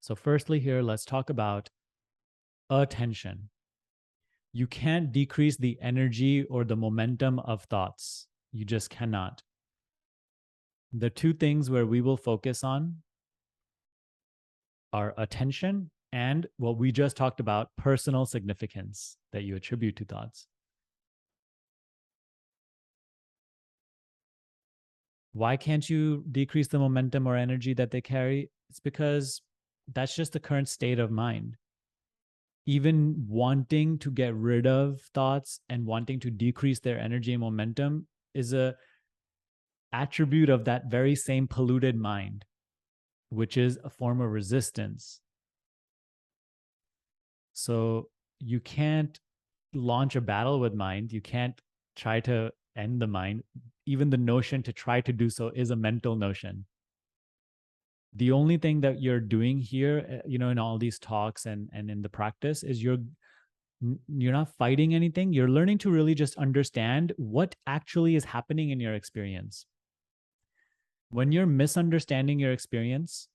So firstly here, let's talk about attention. You can't decrease the energy or the momentum of thoughts. You just cannot. The two things where we will focus on are attention and what we just talked about, personal significance that you attribute to thoughts. Why can't you decrease the momentum or energy that they carry? It's because that's just the current state of mind. Even wanting to get rid of thoughts and wanting to decrease their energy and momentum is a attribute of that very same polluted mind, which is a form of resistance. So you can't launch a battle with mind. You can't try to end the mind. Even the notion to try to do so is a mental notion. The only thing that you're doing here, in all these talks and in the practice is you're not fighting anything. You're learning to really just understand what actually is happening in your experience. When you're misunderstanding your experience,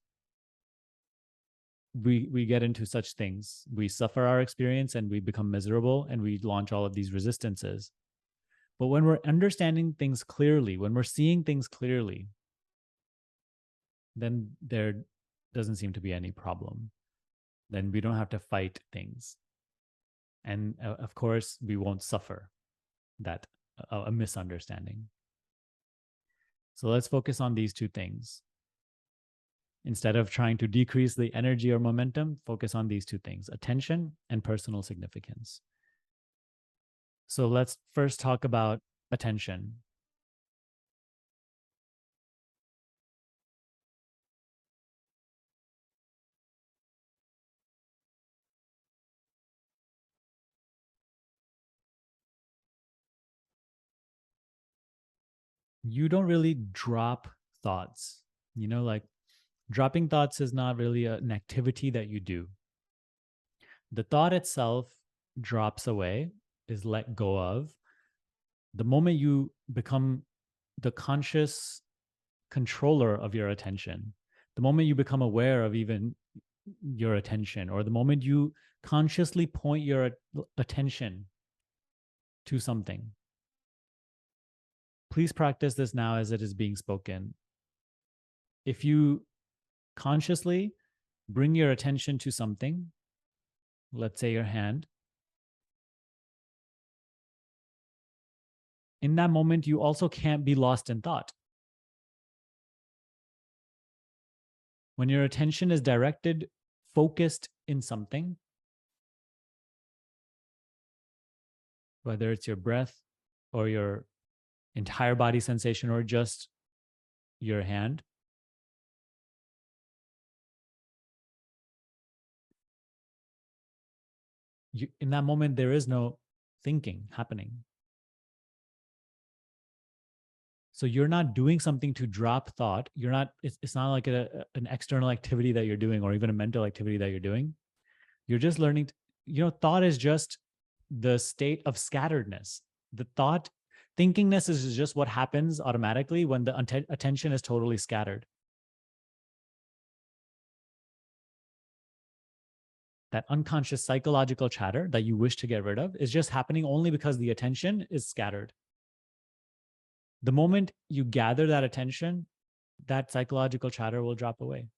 we get into such things. We suffer our experience and we become miserable and we launch all of these resistances. But when we're understanding things clearly, when we're seeing things clearly, then there doesn't seem to be any problem. Then we don't have to fight things. And of course, we won't suffer that a misunderstanding. So let's focus on these two things. Instead of trying to decrease the energy or momentum, focus on these two things, attention and personal significance. So let's first talk about attention. You don't really drop thoughts. Like dropping thoughts is not really an activity that you do. The thought itself drops away, is let go of. The moment you become the conscious controller of your attention, the moment you become aware of even your attention, or the moment you consciously point your attention to something, please practice this now as it is being spoken. If you consciously bring your attention to something, let's say your hand, in that moment, you also can't be lost in thought. When your attention is directed, focused in something, whether it's your breath or your entire body sensation or just your hand, in that moment, there is no thinking happening. So you're not doing something to drop thought. It's not like an external activity that you're doing or even a mental activity that you're doing. You're just learning, thought is just the state of scatteredness. The thought, thinkingness is just what happens automatically when the attention is totally scattered. That unconscious psychological chatter that you wish to get rid of is just happening only because the attention is scattered. The moment you gather that attention, that psychological chatter will drop away.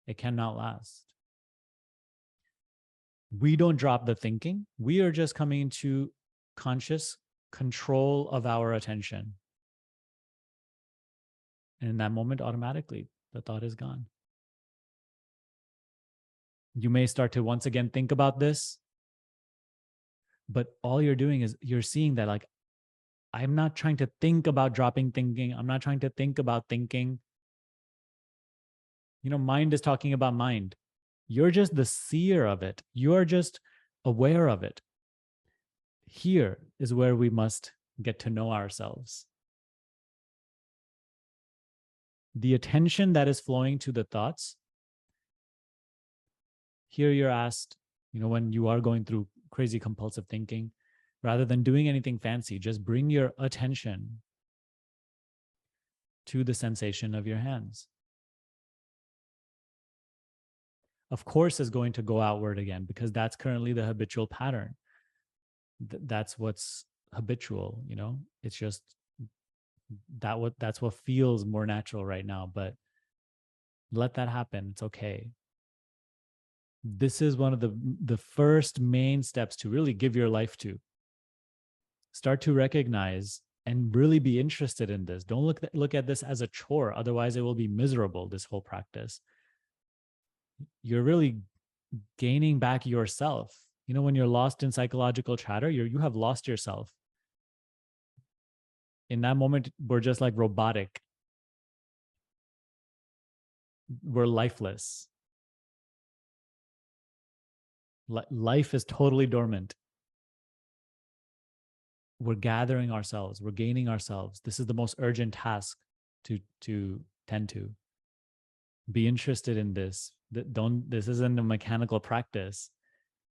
It cannot last. We don't drop the thinking. We are just coming into conscious control of our attention. And in that moment, automatically, the thought is gone. You may start to once again think about this, but all you're doing is you're seeing that, like, I'm not trying to think about dropping thinking. I'm not trying to think about thinking. Mind is talking about mind. You're just the seer of it. You're just aware of it. Here is where we must get to know ourselves. The attention that is flowing to the thoughts, here you're asked, when you are going through crazy compulsive thinking, rather than doing anything fancy, just bring your attention to the sensation of your hands. of course is going to go outward again, because that's currently the habitual pattern. That's what's habitual, it's just that's what feels more natural right now. But let that happen. It's okay. This is one of the first main steps to really give your life to. Start to recognize and really be interested in this. Don't look at this as a chore. Otherwise, it will be miserable, this whole practice. You're really gaining back yourself. When you're lost in psychological chatter, you have lost yourself. In that moment, we're just like robotic. We're lifeless. Life is totally dormant. We're gathering ourselves. We're gaining ourselves. This is the most urgent task to tend to. Be interested in this. This isn't a mechanical practice.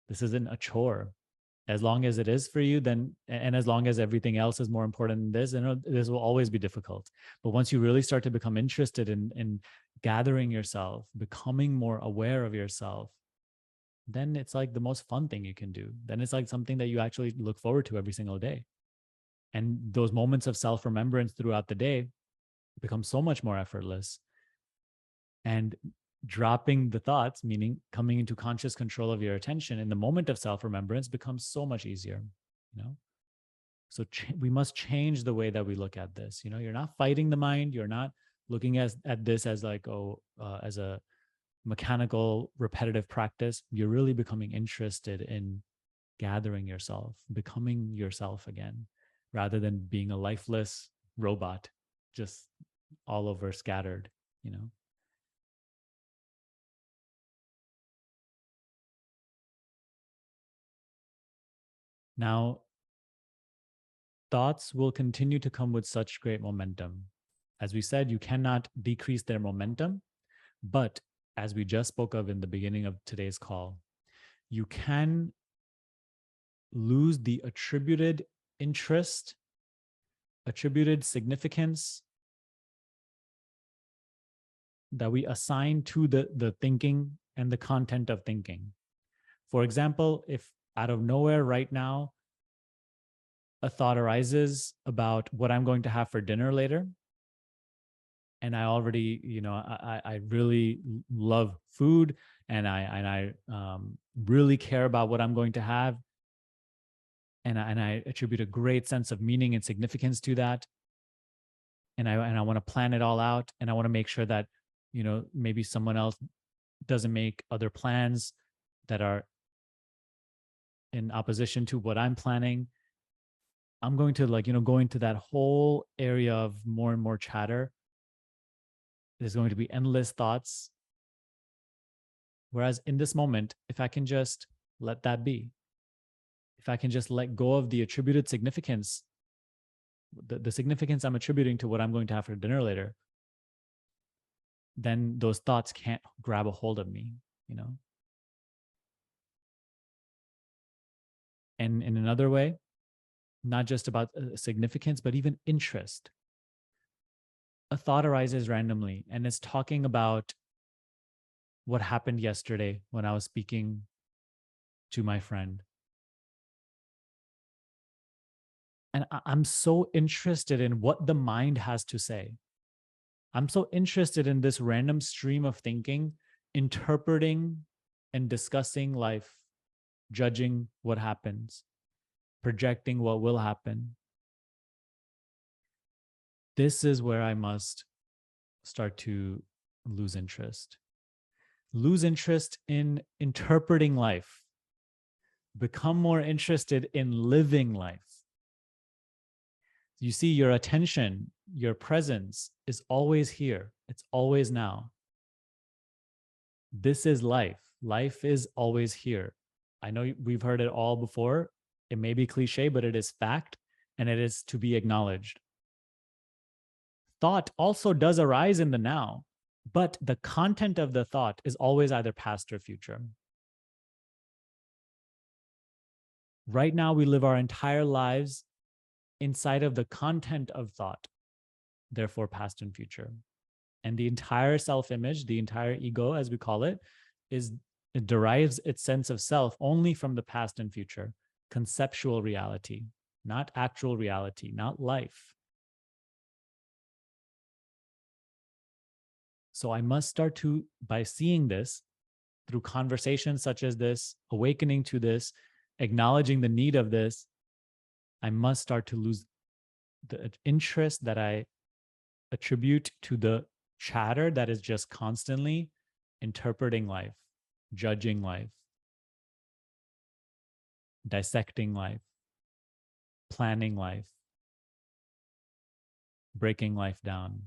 This isn't a chore. As long as it is for you, then, and as long as everything else is more important than this, this will always be difficult. But once you really start to become interested in gathering yourself, becoming more aware of yourself, then it's like the most fun thing you can do. Then it's like something that you actually look forward to every single day. And those moments of self-remembrance throughout the day become so much more effortless. And dropping the thoughts, meaning coming into conscious control of your attention in the moment of self-remembrance, becomes so much easier, So we must change the way that we look at this. You're not fighting the mind. You're not looking at this as like, as a mechanical, repetitive practice. You're really becoming interested in gathering yourself, becoming yourself again, rather than being a lifeless robot, just all over scattered, Now, thoughts will continue to come with such great momentum. As we said, you cannot decrease their momentum, but as we just spoke of in the beginning of today's call, you can lose the attributed interest, attributed significance that we assign to the thinking and the content of thinking. For example, if out of nowhere right now, a thought arises about what I'm going to have for dinner later, and I already, I really love food, and I really care about what I'm going to have, and I attribute a great sense of meaning and significance to that, and I want to plan it all out, and I want to make sure that maybe someone else doesn't make other plans that are in opposition to what I'm planning. I'm going to go into that whole area of more and more chatter. There's going to be endless thoughts. Whereas in this moment, if I can just let that be, if I can just let go of the attributed significance, the significance I'm attributing to what I'm going to have for dinner later, then those thoughts can't grab a hold of me, And in another way, not just about significance, but even interest. A thought arises randomly and it's talking about what happened yesterday when I was speaking to my friend. And I'm so interested in what the mind has to say. I'm so interested in this random stream of thinking, interpreting and discussing life, judging what happens, projecting what will happen. This is where I must start to lose interest. Lose interest in interpreting life. Become more interested in living life. You see, your attention, your presence is always here. It's always now. This is life. Life is always here. I know we've heard it all before. It may be cliche, but it is fact, and it is to be acknowledged. Thought also does arise in the now, but the content of the thought is always either past or future. Right now, we live our entire lives inside of the content of thought, therefore past and future. And the entire self-image, the entire ego, as we call it, is it derives its sense of self only from the past and future, conceptual reality, not actual reality, not life. So I must start to, by seeing this through conversations such as this, awakening to this, acknowledging the need of this, I must start to lose the interest that I attribute to the chatter that is just constantly interpreting life, judging life, dissecting life, planning life, breaking life down,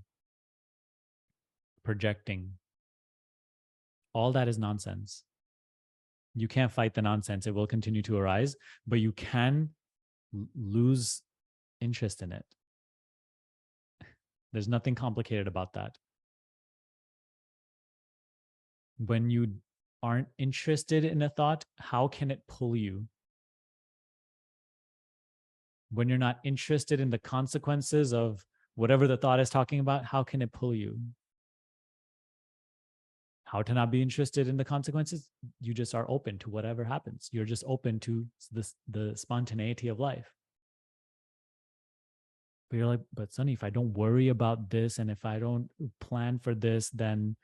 projecting. All that is nonsense. You can't fight the nonsense. It will continue to arise, but you can lose interest in it. There's nothing complicated about that. When you aren't interested in a thought, how can it pull you? When you're not interested in the consequences of whatever the thought is talking about, how can it pull you? How to not be interested in the consequences? You just are open to whatever happens. You're just open to the spontaneity of life. But you're like, but Sunny, if I don't worry about this and if I don't plan for this, then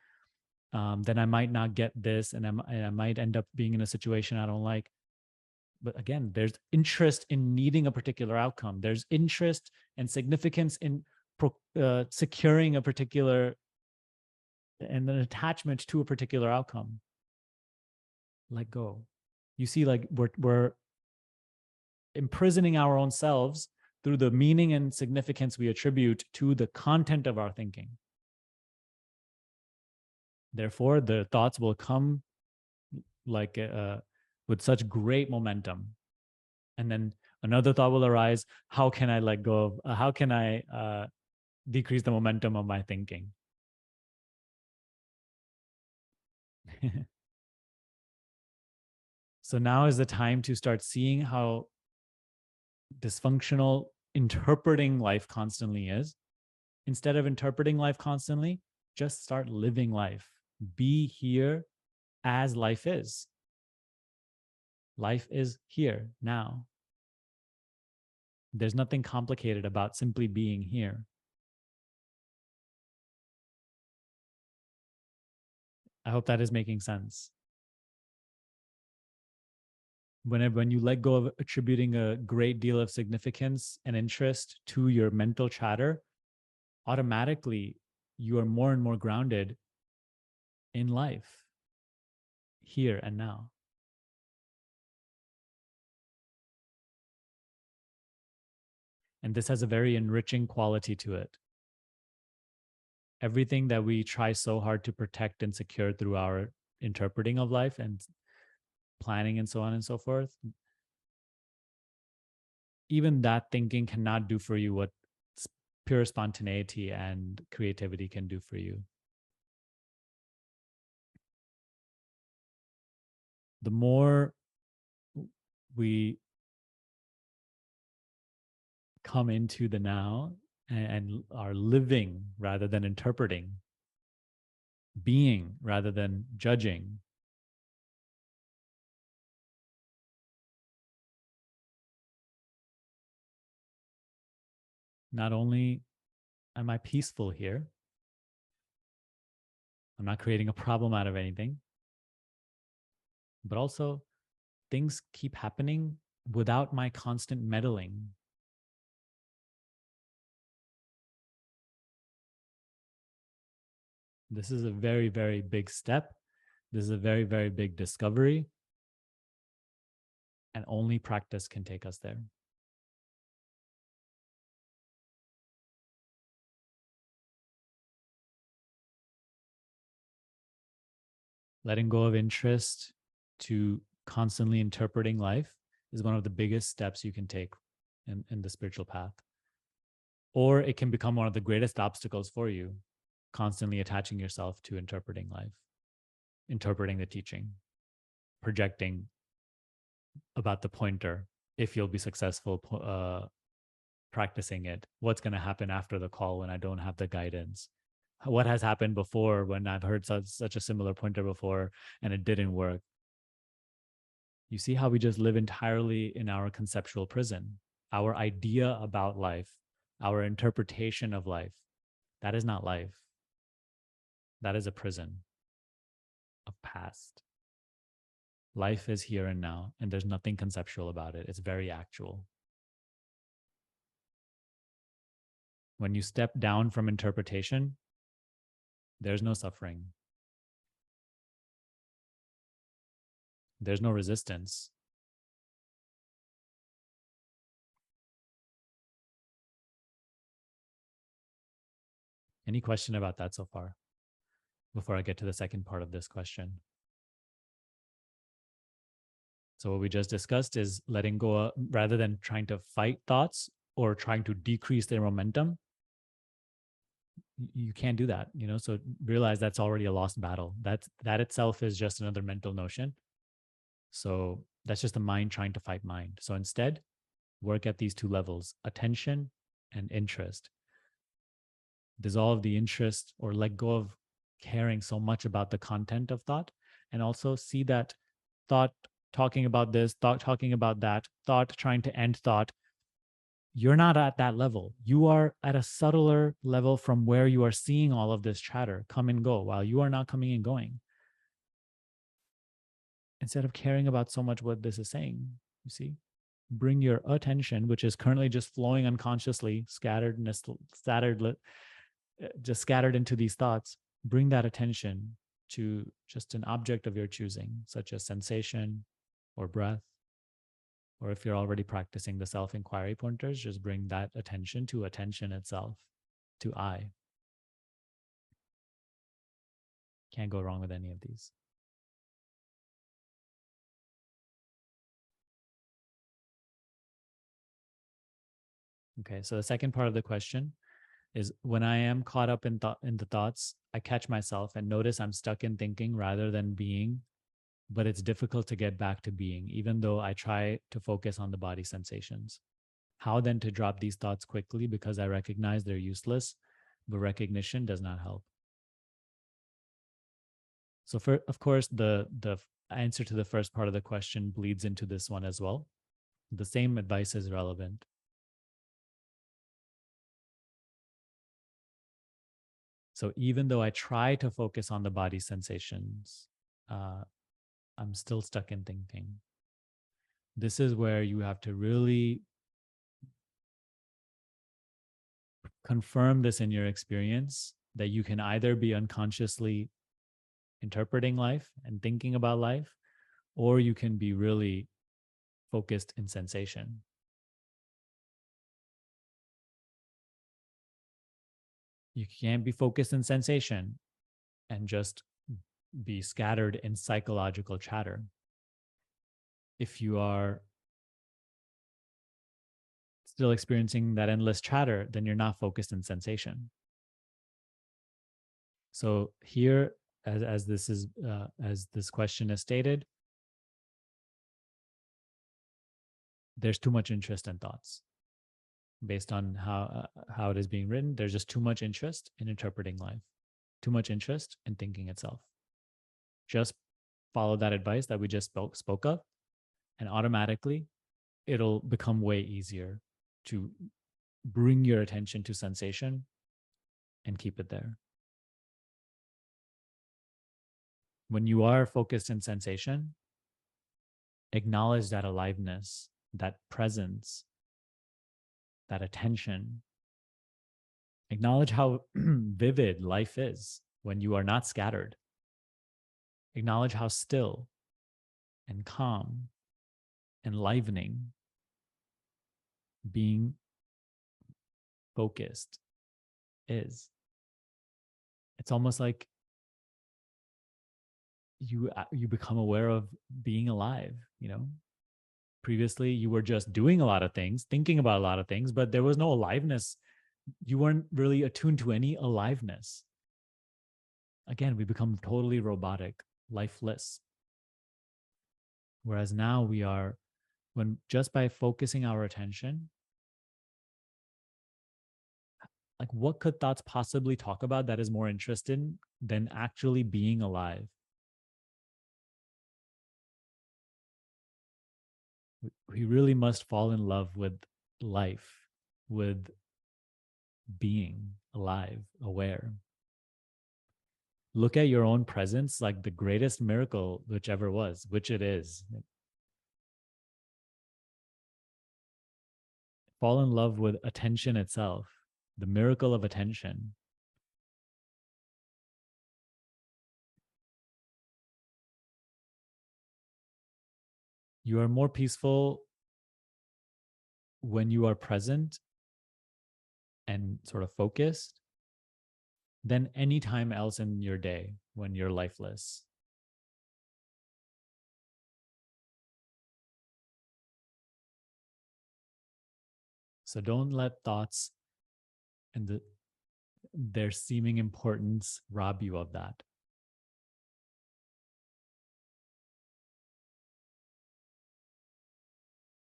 I might not get this, and I might end up being in a situation I don't like. But again, there's interest in needing a particular outcome. There's interest and significance in securing a particular and an attachment to a particular outcome. Let go. You see, like we're imprisoning our own selves through the meaning and significance we attribute to the content of our thinking. Therefore, the thoughts will come like with such great momentum. And then another thought will arise, how can I let go of, how can I decrease the momentum of my thinking? So now is the time to start seeing how dysfunctional interpreting life constantly is. Instead of interpreting life constantly, just start living life. Be here as life is. Life is here now. There's nothing complicated about simply being here. I hope that is making sense. When you let go of attributing a great deal of significance and interest to your mental chatter, automatically you are more and more grounded in life, here and now. And this has a very enriching quality to it. Everything that we try so hard to protect and secure through our interpreting of life and planning and so on and so forth, even that thinking cannot do for you what pure spontaneity and creativity can do for you. The more we come into the now and are living rather than interpreting, being rather than judging, not only am I peaceful here, I'm not creating a problem out of anything, but also things keep happening without my constant meddling. This is a very, very big step. This is a very, very big discovery. And only practice can take us there. Letting go of interest to constantly interpreting life is one of the biggest steps you can take in the spiritual path. Or it can become one of the greatest obstacles for you, constantly attaching yourself to interpreting life, interpreting the teaching, projecting about the pointer, if you'll be successful practicing it, what's going to happen after the call when I don't have the guidance, what has happened before when I've heard such a similar pointer before and it didn't work. You see how we just live entirely in our conceptual prison, our idea about life, our interpretation of life. That is not life. That is a prison of past. Life is here and now, and there's nothing conceptual about it. It's very actual. When you step down from interpretation, there's no suffering. There's no resistance. Any question about that so far? Before I get to the second part of this question. So what we just discussed is letting go rather than trying to fight thoughts or trying to decrease their momentum. You can't do that, so realize that's already a lost battle. That itself is just another mental notion. So that's just the mind trying to fight mind. So instead, work at these two levels, attention and interest. Dissolve the interest or let go of caring so much about the content of thought, and also see that thought talking about this, thought talking about that, thought trying to end thought. You're not at that level. You are at a subtler level from where you are seeing all of this chatter come and go while you are not coming and going. Instead of caring about so much what this is saying, you see, bring your attention, which is currently just flowing unconsciously, just scattered into these thoughts, bring that attention to just an object of your choosing, such as sensation or breath. Or if you're already practicing the self-inquiry pointers, just bring that attention to attention itself, to I. Can't go wrong with any of these. Okay, so the second part of the question is, when I am caught up in the thoughts, I catch myself and notice I'm stuck in thinking rather than being, but it's difficult to get back to being, even though I try to focus on the body sensations. How then to drop these thoughts quickly, because I recognize they're useless, but recognition does not help. So of course, the answer to the first part of the question bleeds into this one as well. The same advice is relevant. So even though I try to focus on the body sensations, I'm still stuck in thinking. This is where you have to really confirm this in your experience, that you can either be unconsciously interpreting life and thinking about life, or you can be really focused in sensation. You can't be focused in sensation and just be scattered in psychological chatter. If you are still experiencing that endless chatter, then you're not focused in sensation. So here, as this question is stated, there's too much interest in thoughts. Based on how it is being written, there's just too much interest in interpreting life, too much interest in thinking itself. Just follow that advice that we just spoke of, and automatically it'll become way easier to bring your attention to sensation and keep it there. When you are focused in sensation, acknowledge that aliveness, that presence, that attention. Acknowledge how vivid life is when you are not scattered. Acknowledge how still and calm, enlivening being focused is. It's almost like you become aware of being alive. Previously you were just doing a lot of things, thinking about a lot of things, but there was no aliveness. You weren't really attuned to any aliveness. Again, we become totally robotic, lifeless. Whereas now we are, when just by focusing our attention, Like, what could thoughts possibly talk about that is more interesting than actually being alive? We really must fall in love with life, with being alive, aware. Look at your own presence like the greatest miracle, whichever was, which it is. Fall in love with attention itself, the miracle of attention. You are more peaceful when you are present and sort of focused than any time else in your day when you're lifeless. So don't let thoughts and their seeming importance rob you of that.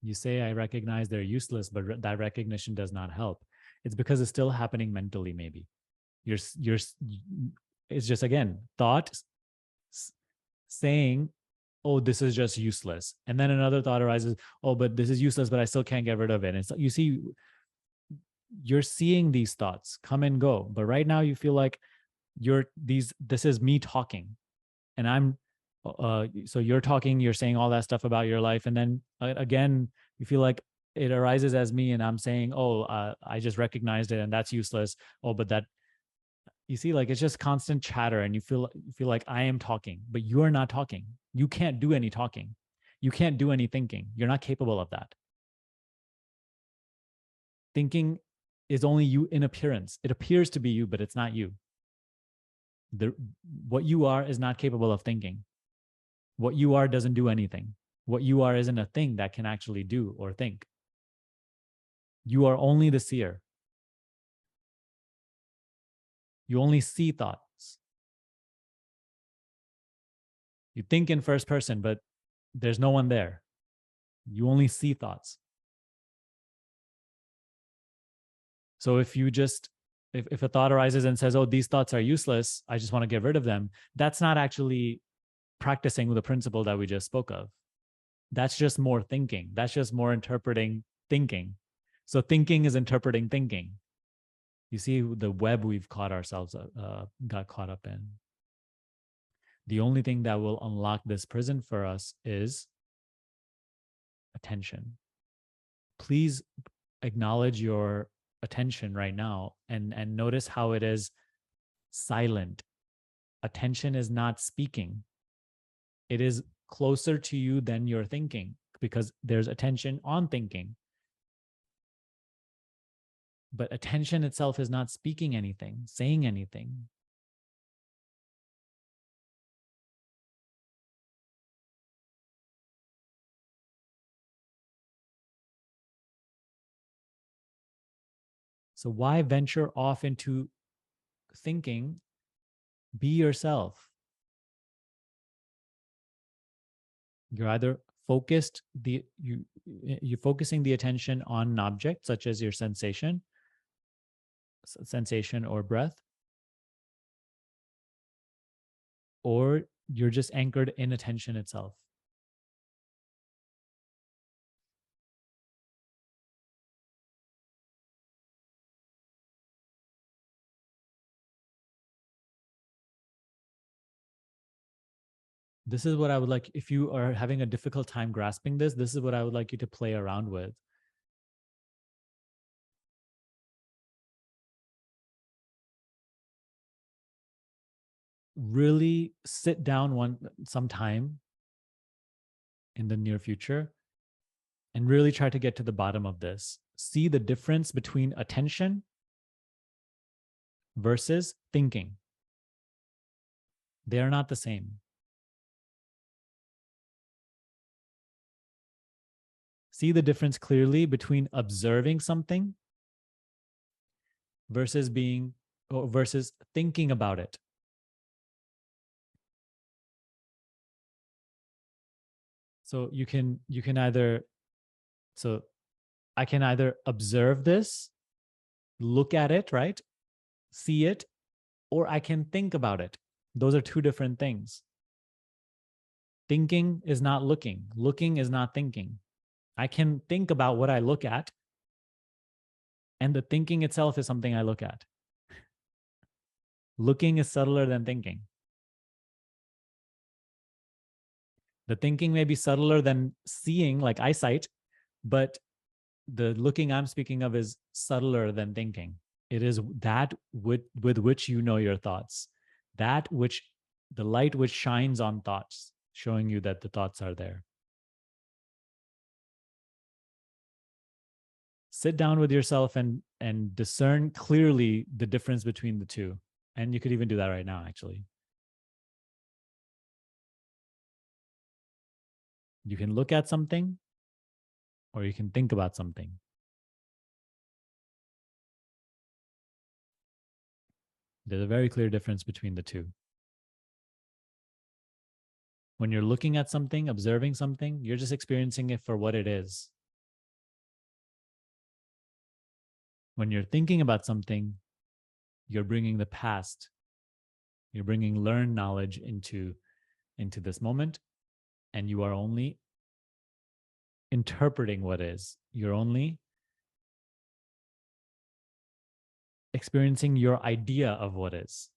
You say, I recognize they're useless, but that recognition does not help. It's because it's still happening mentally, maybe. You're, it's just, again, thought saying, oh, this is just useless. And then another thought arises, oh, but this is useless, but I still can't get rid of it. And so you see, you're seeing these thoughts come and go. But right now you feel like this is me talking, and I'm so you're talking, you're saying all that stuff about your life, and then again you feel like it arises as me, and I'm saying, oh, I just recognized it and that's useless. Oh, but that, you see, like, it's just constant chatter, and you feel like I am talking, but you are not talking. You can't do any talking. You can't do any thinking. You're not capable of that. Thinking is only you in appearance. It appears to be you, but it's not you. the what you are is not capable of thinking. What you are doesn't do anything. What you are isn't a thing that can actually do or think. You are only the seer. You only see thoughts. You think in first person, but there's no one there. You only see thoughts. So if a thought arises and says, oh, these thoughts are useless, I just want to get rid of them, that's not actually practicing the principle that we just spoke of. That's just more thinking. That's just more interpreting thinking. So thinking is interpreting thinking. You see the web we've got caught up in. The only thing that will unlock this prison for us is attention. Please acknowledge your attention right now, and notice how it is silent. Attention is not speaking. It is closer to you than you're thinking, because there's attention on thinking. But attention itself is not speaking anything, saying anything. So why venture off into thinking? Be yourself. You're either you're focusing the attention on an object, such as your sensation or breath, or you're just anchored in attention itself. This is what I would like, if you are having a difficult time grasping this is what I would like you to play around with. Really sit down sometime in the near future and really try to get to the bottom of this. See the difference between attention versus thinking. They are not the same. See the difference clearly between observing something versus thinking about it. So I can either observe this look at it, right? See it, or I can think about it. Those are two different things. Thinking is not looking. Looking is not thinking. I can think about what I look at, and the thinking itself is something I look at. Looking is subtler than thinking. The thinking may be subtler than seeing, like eyesight, but the looking I'm speaking of is subtler than thinking. It is that with which you know your thoughts, that which the light which shines on thoughts, showing you that the thoughts are there. Sit down with yourself and discern clearly the difference between the two. And you could even do that right now, actually. You can look at something or you can think about something. There's a very clear difference between the two. When you're looking at something, observing something, you're just experiencing it for what it is. When you're thinking about something, you're bringing the past, you're bringing learned knowledge into this moment, and you are only interpreting what is. You're only experiencing your idea of what is.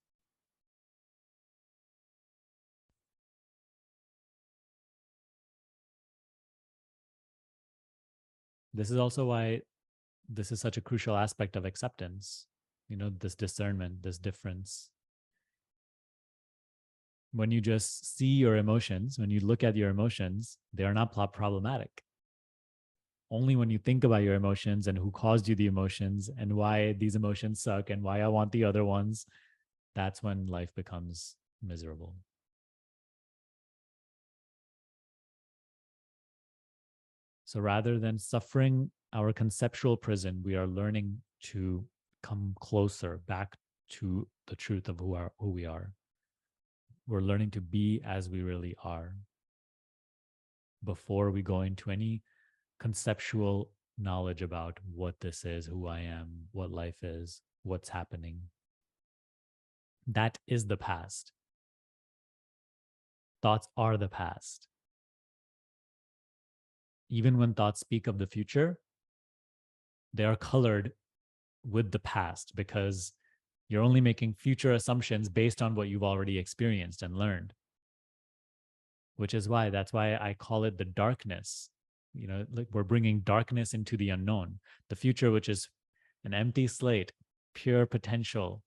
This is also why this is such a crucial aspect of acceptance, this discernment, this difference. When you just see your emotions, when you look at your emotions, they are not problematic. Only when you think about your emotions and who caused you the emotions and why these emotions suck and why I want the other ones, that's when life becomes miserable. So rather than suffering our conceptual prison, we are learning to come closer back to the truth of who we are. We're learning to be as we really are before we go into any conceptual knowledge about what this is, who I am, what life is, what's happening. That is the past. Thoughts are the past. Even when thoughts speak of the future, they are colored with the past because you're only making future assumptions based on what you've already experienced and learned. Which is why that's why I call it the darkness. Like we're bringing darkness into the unknown, the future, which is an empty slate, pure potential.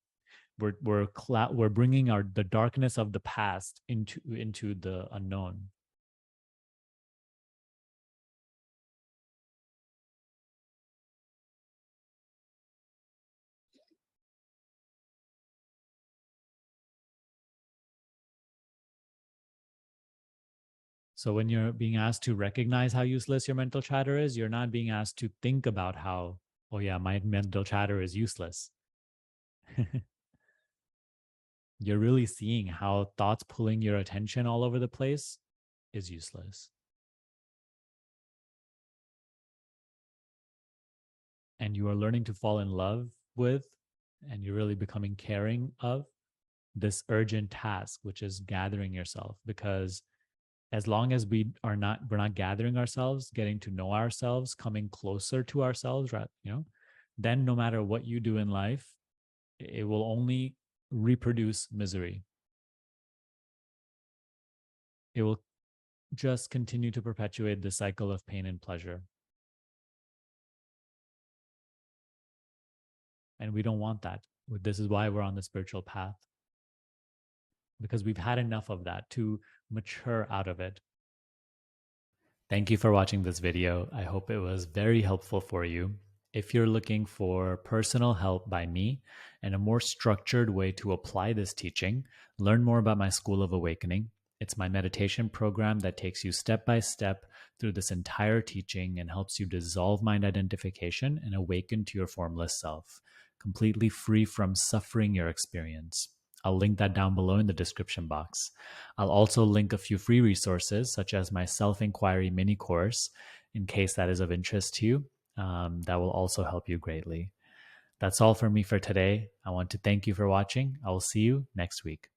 We're bringing the darkness of the past into the unknown. So when you're being asked to recognize how useless your mental chatter is, you're not being asked to think about how, oh yeah, my mental chatter is useless. You're really seeing how thoughts pulling your attention all over the place is useless. And you are learning to fall in love with, and you're really becoming caring of this urgent task, which is gathering yourself. Because as long as we're not gathering ourselves, getting to know ourselves, coming closer to ourselves, right? Then no matter what you do in life, it will only reproduce misery. It will just continue to perpetuate the cycle of pain and pleasure. And we don't want that. This is why we're on the spiritual path, because we've had enough of that to mature out of it. Thank you for watching this video. I hope it was very helpful for you. If you're looking for personal help by me and a more structured way to apply this teaching, learn more about my School of Awakening. It's my meditation program that takes you step by step through this entire teaching and helps you dissolve mind identification and awaken to your formless self, completely free from suffering your experience. I'll link that down below in the description box. I'll also link a few free resources, such as my self-inquiry mini course, in case that is of interest to you. That will also help you greatly. That's all for me for today. I want to thank you for watching. I will see you next week.